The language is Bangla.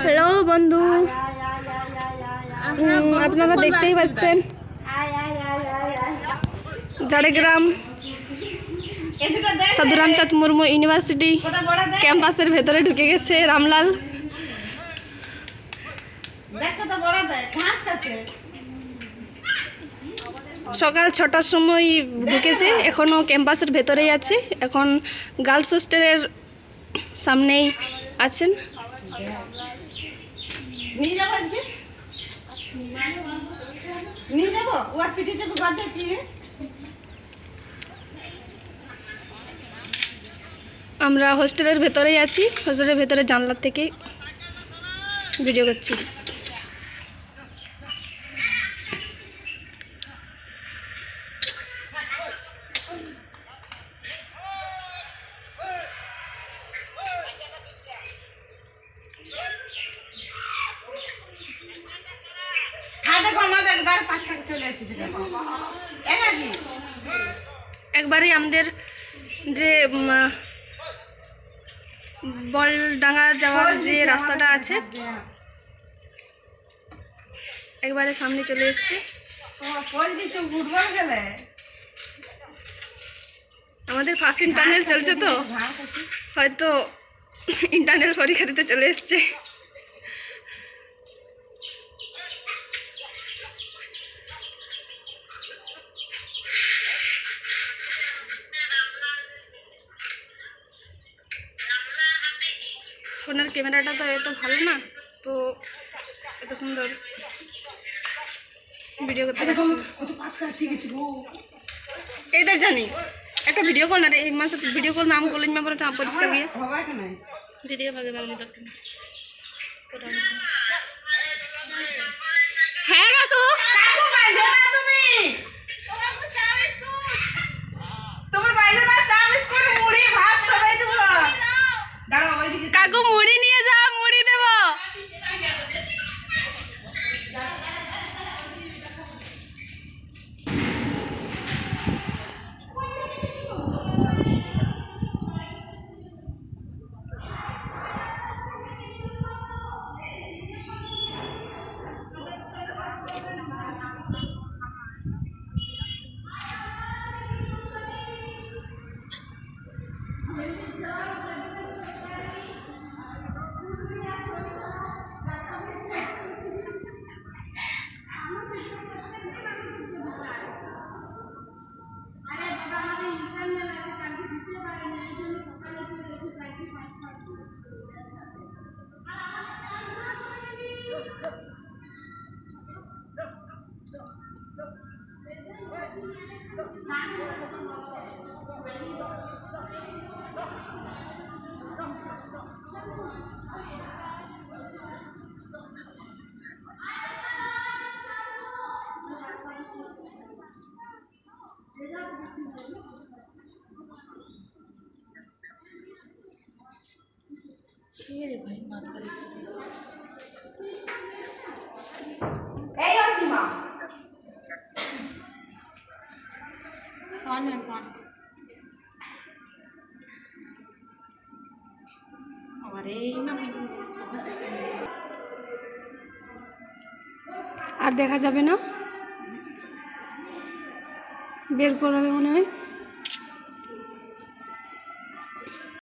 হ্যালো বন্ধু, আপনারা দেখতেই পাচ্ছেন ঝাড়গ্রাম সাধু রামচাঁদ মুর্মু ইউনিভার্সিটি ক্যাম্পাসের ভেতরে ঢুকে গেছে রামলাল। সকাল 6টার সময় ঢুকেছে, এখনও ক্যাম্পাসের ভেতরেই আছে। এখন গার্লস হোস্টেলের সামনেই আছেন। আমরা হোস্টেলের ভেতরেই আছি, হোস্টেলের ভেতরে জানলার থেকে ভিডিও করছি। একবারে আমাদের যে বলডাঙ্গা যাওয়ার যে রাস্তাটা আছে একবারে সামনে চলে এসছে। আমাদের ফার্স্ট ইন্টারনেট চলছে, তো হয়তো ইন্টারনেট পরীক্ষা দিতে চলে এসছে। ফোনের ক্যামেরাটা তো এত ভালো না, তো এত সুন্দর ভিডিও করতে পারছি। এইটা জানি একটা ভিডিও কল না রে, এই মাসে ভিডিও কল নাম কলেজ में बोलता परिष्कार गया ভিডিও ভাগে ভাগে রাখতে। হ্যাঁ কাকু, কাকু বাইরে না তুমি, তোমার বাইরে না চা বিস্কুট মুড়ি ভাত সবাই দেব। দাঁড়াও ওইদিকে, কাকু মুড়ি নিয়ে যাও, মুড়ি দেব। আর দেখা যাবে না, বের করাবে মনে হয়।